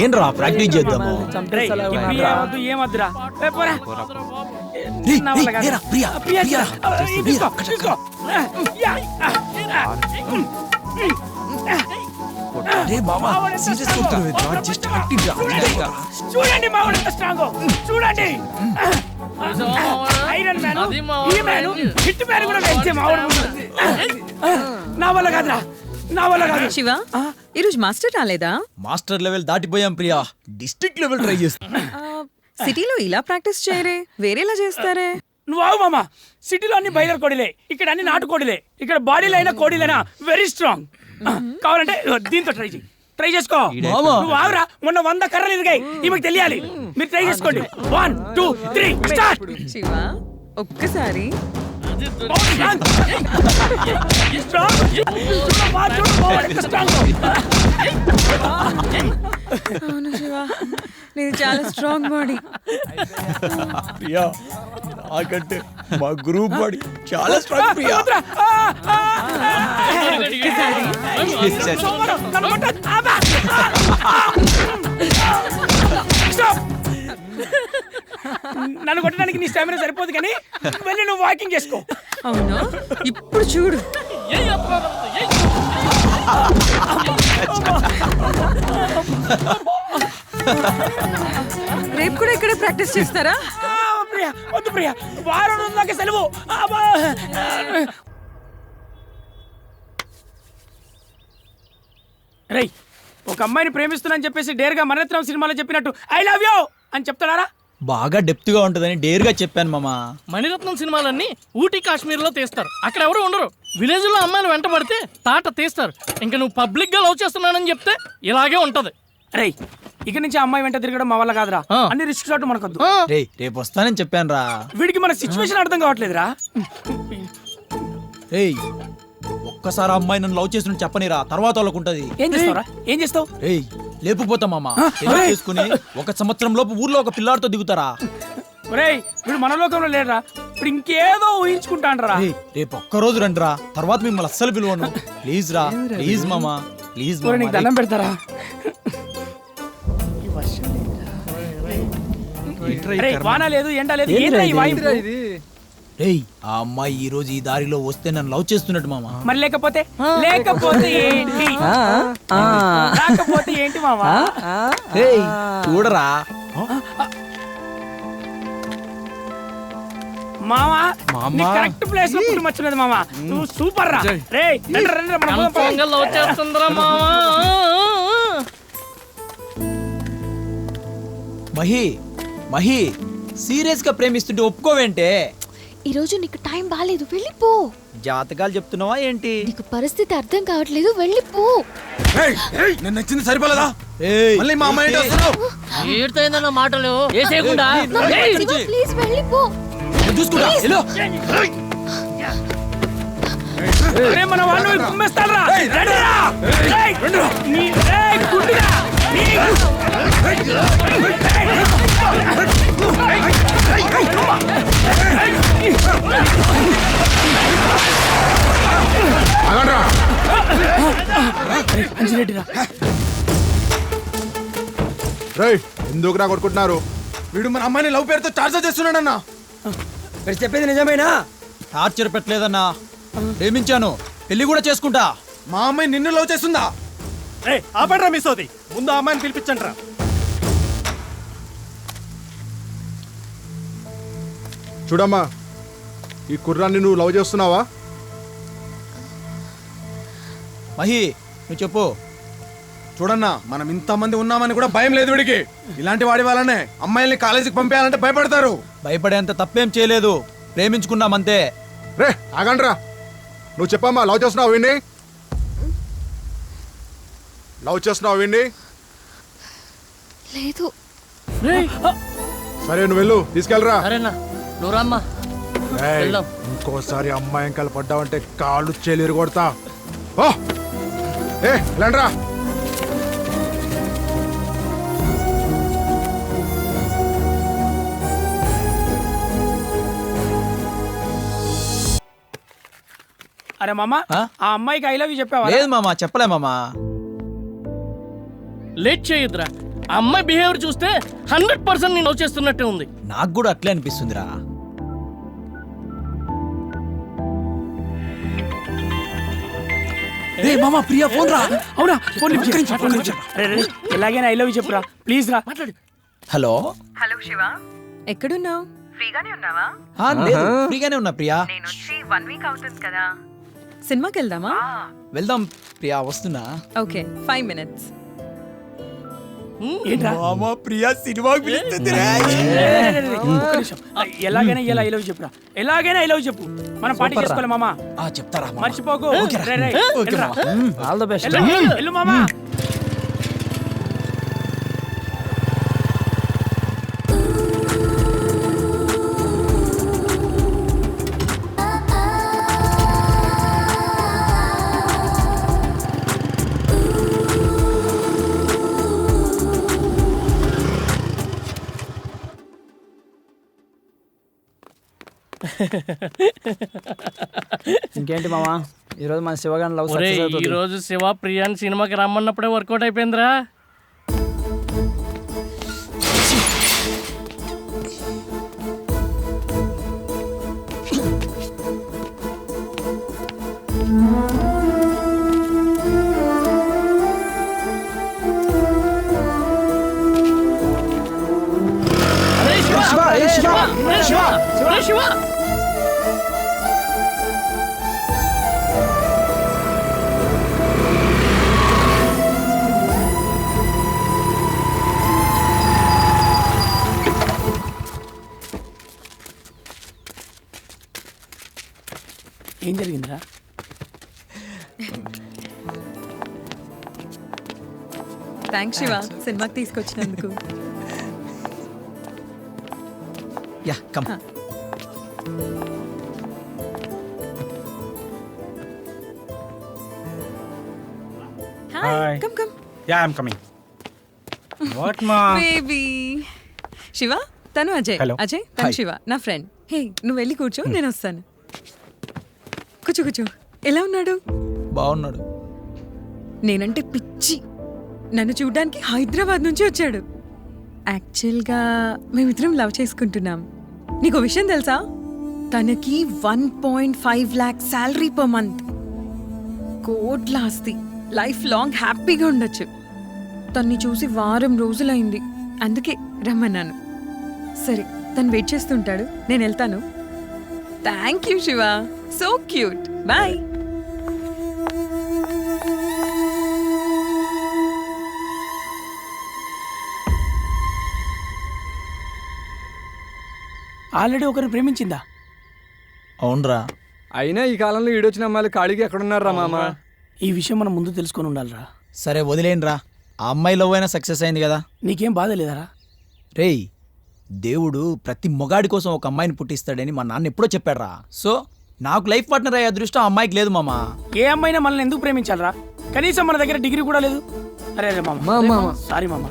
ఏంట్రా ప్రాక్టీస్ చేద్దాము. ఏమద్దురా చూడండి మావాడు ఎంత స్ట్రాంగ్ చూడండి. ఐరన్ మ్యాన్ ఈ మ్యాన్ హిట్ మ్యాన్ కూడా వెంచే మావాడు. నా వల్ల కాదురా, నా వల్ల కాదు. శివ ఈరోజు మాస్టర్ రాలేదా? మాస్టర్ లెవెల్ దాటిపోయాం ప్రియా, డిస్ట్రిక్ట్ లెవెల్ ట్రై చేస్తాం. సిటీలో ఇలా ప్రాక్టీస్ చేయరే, వేరేలా చేస్తారే. నువ్వు ఆవు మామ, సిటీలో అన్ని బయలర్ కోడిలే, ఇక్కడ అన్ని నాటు కోడిలే. ఇక్కడ బాడీలో అయినా కోడిలైనా వెరీ స్ట్రాంగ్. కావాలంటే దీంతో ట్రై చేసుకో. నువ్వు ఆవురా, మొన్న 100 కర్రలు ఎదిగాయి, ఈమెకు తెలియాలి. మీరు ట్రై చేసుకోండి. 1 2 3 స్టార్ట్. శివ ఒక్కసారి అవును శివ, నీది చాలా స్ట్రాంగ్ బాడీ. ప్రియా నాకంటే మా గ్రూప్ బాడీ చాలా స్ట్రాంగ్ ప్రియా. నన్ను కొట్టడానికి నీ స్టామినా సరిపోదు, కానీ వెళ్ళి నువ్వు వాకింగ్ చేసుకో. అవును, ఇప్పుడు చూడు. రేపు కూడా ఇక్కడే ప్రాక్టీస్ చేస్తారా? ప్రియా వద్దు ప్రియా, వారం రోజులకి సెలవు. రేయ్, ఒక అమ్మాయిని ప్రేమిస్తున్నాని చెప్పేసి డేర్గా మరణత్నం సినిమాలో చెప్పినట్టు ఐ లవ్ యూ అని చెప్తాడారా? బాగా డెప్త్ గా ఉంటదని డేర్ గా చెప్పాను మామా. మణిరత్నం సినిమాలన్నీ ఊటీ కాశ్మీర్ లో తీస్తారు, అక్కడ ఎవరు ఉండరు. విలేజ్ లో అమ్మాయిలు వెంట పడితే తాట తీస్తారు. ఇంకా నువ్వు పబ్లిక్ గా లవ్ చేస్తున్నానని చెప్తే ఇలాగే ఉంటది. రేయ్, ఇక నుంచి ఆ అమ్మాయి వెంట తిరగడం మా వల్ల కాదురా. అన్ని రిస్క్ షాట్ మనకొద్దు. రేపు వస్తానని చెప్పాను రా. వీడికి మన సిచ్యువేషన్ అర్థం కావట్లేదురా. రేయ్, ఒక్కసారి అమ్మాయి నన్ను లవ్ చేసిన చెప్పనిరా, తర్వాత వాళ్ళకుంటది. ఏం చేస్తావురా? ఏం చేస్తావు? రేయ్ లేపుపోతా మామా. పెళ్లి చేసుకుని 1 సంవత్సరం లోపు ఊర్లో ఒక పిల్లాడితో దిగుతారా. రేయ్, వీడు మన లోకంలో లేడురా, ఇప్పుడు ఇంకేదో ఊహించుకుంటాండ్రా. రేపు ఒక్కరోజు రండి రా, తర్వాత మిమ్మల్ని అస్సలు పిలువను. ప్లీజ్ రా, ప్లీజ్ మామా, ప్లీజ్. నీకు దండం పెడతారా? వాన లేదు, ఎండ లేదు, ఏంట్రా ఈ వాయింపు? రేయ్, ఆ అమ్మాయి ఈ రోజు ఈ దారిలో వస్తే నన్ను లవ్ చేస్తున్నట్టు మామా. మరి లేకపోతే ఏంటి? రాకపోతే ఏంటి మామా? రేయ్ చూడరా మామా, నీ కరెక్ట్ ప్లేస్ లో పుట్టుమచ్చినది మామా. నువ్వు సూపర్ రా. రేయ్ రండి, మనం కన్ఫర్మ్గా లవ్ చేస్తుందిరా మావా. మహి సీరియస్ గా ప్రేమిస్తుంటే ఒప్పుకోవేంటే? ఈ రోజు నీకు టైం బాలేదు, వెళ్ళిపో. జాతకాలు చెప్తున్నావా ఏంటి? నీకు పరిస్థితి అర్థం కావట్లేదు, వెళ్ళిపో. నేను నచ్చింది సరిపోలేదా? మళ్ళీ మా అమ్మాయి ఏడుతైందన్న మాటలు వేసేయకుండా ప్లీజ్ వెళ్ళిపో. మన వాళ్ళు కుమ్మేస్తారా? ఎందుకు నా కొట్టుకుంటున్నారు? వీడు మన అమ్మాయిని లవ్ పేరుతో టార్చర్ చేస్తున్నాడన్నా. మీరు చెప్పేది నిజమేనా? టార్చర్ పెట్టలేదన్నా, ప్రేమించాను, పెళ్లి కూడా చేసుకుంటా. మా అమ్మాయి నిన్ను లవ్ చేస్తుందా? ఆపండ్రా మిస్ అవుతుంది, ముందు ఆ అమ్మాయిని పిలిపించండి రా. చూడమ్మా, ఈ కుర్రాన్ని నువ్వు లవ్ చేస్తున్నావా? మహి నువ్వు చెప్పు. చూడన్నా, మనం ఇంతమంది ఉన్నామని కూడా భయం లేదు వీడికి. ఇలాంటి వాడి వల్లనే అమ్మాయిల్ని కాలేజీకి పంపేయాలంటే భయపడతారు. భయపడేంత తప్పేం చేయలేదు, ప్రేమించుకున్నామంతే. రే ఆగండ్రా, నువ్వు చెప్పమ్మా, లవ్ చేస్తున్నావు వీడిని? లవ్ చేస్తున్నావు వీడిని? లేదు. రేయ్, సరే నువ్వు వెళ్ళు, తీసుకెళ్ళరా. సరేనా నువ్వు రామ్మా ఏయ్, వెళ్దాం. ఇంకోసారి అమ్మాయి ఎంకలు పడ్డావంటే కాళ్ళు చెల్లిరు కొడతా. ఓ ఏ ఇలాండ్రా. అరే మామ, ఆ? ఆ అమ్మాయికి ఐ లవ్ యూ చెప్పావా? లేదు మామ, చెప్పలే మామా. లేట్ చేయొద్దురా. ఆ అమ్మాయి బిహేవియర్ చూస్తే 100% నేను లవ్ చేస్తున్నట్టే ఉంది. నాకు కూడా అట్లే అనిపిస్తుందిరా. మామా ప్రియా ఫోన్ రా. అవునా? ఫోన్ లిఫ్ట్ చేయి, ఫోన్ లిఫ్ట్ చేయి. అరే, అరే, ఎలాగైనా ఐ లవ్ యూ చెప్పురా ప్లీజ్ రా. మాట్లాడు. హలో. హలో శివ, ఎక్కడున్నావు? ఫ్రీగానే ఉన్నావా? లేదు, ఫ్రీగానే ఉన్నా ప్రియా. నేను వచ్చి 1 వీక్ అవుతుంది కదా. సినిమాకి వెళ్దామా? వెళ్దాం ప్రియా, వస్తున్నా. Okay, 5 minutes. ఏంట్రా? మామా ప్రియా సినిమాకి పిలుస్తుందిరా. ఒక్క నిమిషం. ఎలాగైనా ఇలా ఐ లవ్ చెప్పురా, ఎలాగైనా ఐ లవ్ చెప్పు. మనం పార్టీ చేసుకోవాలి మామా, చెప్తారా మామ. మర్చిపోకు. ఓకేరా. రే, రే, ఓకే వెళ్ళరా. మామ. All the best. వెళ్ళు మామా. ఇంకేంటి మామా, ఈరోజు మన శివగాని లవ్ ఒరేయ్, సక్సెస్ ఈ అవుతుంది. రోజు శివ ప్రియాన్ సినిమాకి రమ్మన్నప్పుడే వర్కౌట్ అయిపోయిందిరా. అరే శివ, అరే శివ, అరే శివ, అరే శివ. ఏం జరిగిందిరా? థ్యాంక్స్ శివ, సినిమాకి తీసుకొచ్చినందుకు. Yeah come. Hi, come come yeah I am coming. What ma baby. Shiva, తను అజయ్. Hello. అజయ్, తను Hi. శివ, నా ఫ్రెండ్. హే, నువ్వు వెళ్ళి కూర్చో, నేను వస్తాను. కూర్చో కూర్చో. ఎలా ఉన్నాడు? బాగున్నాడు. నేనంటే పిచ్చి. నన్ను చూడ్డానికి హైదరాబాద్ నుంచి వచ్చాడు. యాక్చువల్గా మేమిద్దరం లవ్ చేసుకుంటున్నాం. నీకు విషయం తెలుసా? తనకి 1.5 lakh శాలరీ పర్ మంత్, కోట్ల ఆస్తి, లైఫ్ లాంగ్ హ్యాపీగా ఉండొచ్చు. తన్ని చూసి వారం రోజులైంది, అందుకే రమ్మన్నాను. సరే, తను వెయిట్ చేస్తుంటాడు, నేను వెళ్తాను. Thank you Shiva, so cute. Bye. Already ఒకరిని ప్రేమించిందా? అవునరా. అయినా ఈ కాలంలో ఈడొచ్చిన అమ్మాయిలు ఖాళీగా ఎక్కడున్నారా మామ? ఈ విషయం మనం ముందు తెలుసుకొని ఉండాలిరా. సరే వదిలేండిరా, ఆ అమ్మాయి లవ్ అయినా సక్సెస్ అయింది కదా. నీకేం బాధ లేదరా? రేయ్, దేవుడు ప్రతి మొగాడి కోసం ఒక అమ్మాయిని పుట్టిస్తాడని మా నాన్న ఎప్పుడో చెప్పాడురా. సో నాకు లైఫ్ పార్ట్నర్ అయ్యే అదృష్టం ఆ అమ్మాయికి లేదు మామా. ఏ అమ్మాయినా మనల్ని ఎందుకు ప్రేమించాలరా? కనీసం మన దగ్గర డిగ్రీ కూడా లేదు. అరే అరే మామ, సారీ మామ,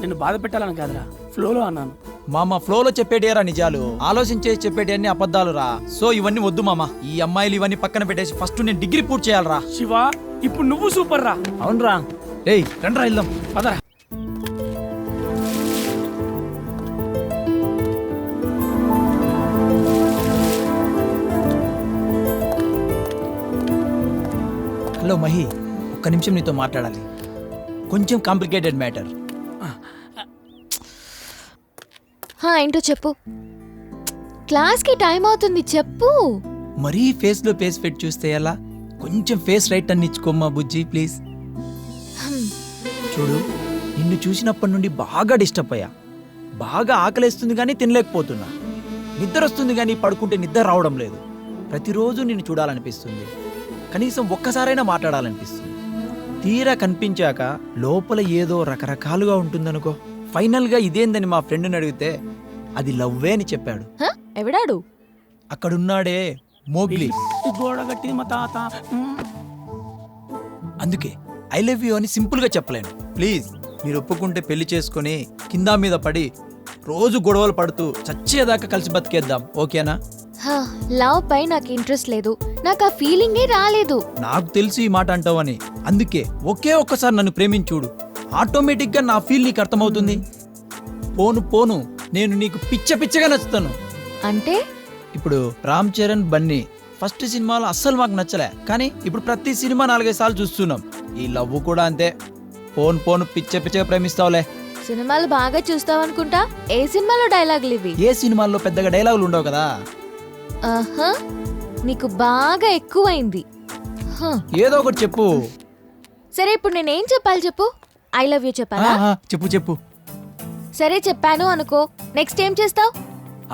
నిన్ను బాధ పెట్టాలని కాదురా, ఫ్లోలో అన్నాను. మామ ఫ్లోలో చెప్పేటియారా నిజాలు, ఆలోచించేసి చెప్పేటి అన్ని అబద్ధాలు రా. సో ఇవన్నీ వద్దు మామ, ఈ అమ్మాయిలు ఇవన్నీ పక్కన పెట్టేసి ఫస్ట్ నేను డిగ్రీ పూర్తి చేయాలరా. శివ, ఇప్పుడు నువ్వు సూపర్ రా. అవునరా. రేయ్ రండ్రా వెళ్దాం. పదరా. హలో మహి, ఒక్క నిమిషం నీతో మాట్లాడాలి. కొంచెం కాంప్లికేటెడ్ మ్యాటర్. ఏంటో చెప్పు. క్లాస్కి టైం అవుతుంది, చెప్పు. మరీ ఫేస్ లో ఫేస్ పెట్టి చూస్తే ఎలా? కొంచెం ఫేస్ రైట్ అని ఇచ్చుకోమ్మా బుజ్జి ప్లీజ్. చూడు, నిన్ను చూసినప్పటి నుండి బాగా డిస్టర్బ్ అయ్యా. బాగా ఆకలేస్తుంది కానీ తినలేకపోతున్నా. నిద్ర వస్తుంది కానీ పడుకుంటే నిద్ర రావడం లేదు. ప్రతిరోజు నిన్ను చూడాలనిపిస్తుంది, కనీసం ఒక్కసారైనా మాట్లాడాలనిపిస్తుంది. తీరా కనిపించాక లోపల ఏదో రకరకాలుగా ఉంటుందనుకో. ఫైనల్గా ఇదేందని మా ఫ్రెండ్ని అడిగితే అది లవ్వే అని చెప్పాడు. హ? ఎవడాడు? అక్కడున్నాడే మోగ్లీ. ఈ గోడ కట్టింది మా తాత. అందుకే ఐ లవ్ యూ అని సింపుల్గా చెప్పలేను. ప్లీజ్ మీరు ఒప్పుకుంటే పెళ్లి చేసుకొని కింద మీద పడి రోజు గొడవలు పడుతూ చచ్చేదాకా కలిసి బతికేద్దాం, ఓకేనా? హ, లవ్ పై నాకు ఇంట్రెస్ట్ లేదు. నాకు ఆ ఫీలింగే రాలేదు. నాకు తెలుసు ఈ మాట అంటావని. అందుకే ఒకే ఒక్కసారి నన్ను ప్రేమించుడు, ఆటోమేటిక్గా నా ఫీల్ నీకు అర్థమవుతుంది. పోను పోను నేను నీకు పిచ్చగా నచ్చుతాను. అంటే ఇప్పుడు రామ్ చరణ్ బన్నీ ఫస్ట్ సినిమాలో అస్సలు మాకు నచ్చలే, కానీ ఇప్పుడు ప్రతి సినిమా 4-5 సార్లు చూస్తున్నాం. ఈ లవ్ కూడా అంతే. పోను పోను పిచ్చగా ప్రేమిస్తావులే. సినిమాలు బాగా చూస్తావనుకుంటా. ఏ సినిమాలో డైలాగులు ఇవి? ఏ సినిమాల్లో పెద్దగా డైలాగులు ఉండవు కదా. ఆహా, నీకు బాగా ఎక్కువైంది. హ, ఏదో ఒకటి చెప్పు. సరే ఇప్పుడు నేనేం చెప్పాలి చెప్పు? ఐ లవ్ యూ చెప్పాలా? చెప్పు. సరే చెప్పాను అనుకో, నెక్స్ట్ ఏం చేస్తావు?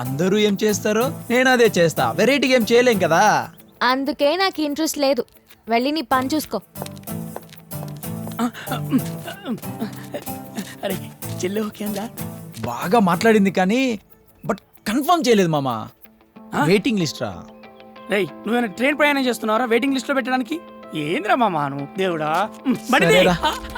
అందరూ ఏం చేస్తారో నేను అదే చేస్తా. వెరైటీగా ఏం చేయలేం కదా. అందుకే నాకు ఇంట్రెస్ట్ లేదు. వెళ్ళి నీ పని చూసుకో. అరే చెల్లి ఓకే అందా? బాగా మాట్లాడింది కానీ బట్ కన్ఫర్మ్ చేయలేదు మామా. వెయిటింగ్ లిస్ట్ రా. రేయ్ నువ్వేనా ట్రైన్ ప్రయాణం చేస్తున్నారా వెయిటింగ్ లిస్ట్ లో పెట్టడానికి? ఏంద్రా మామా నువ్వు దేవుడా. సరేరా.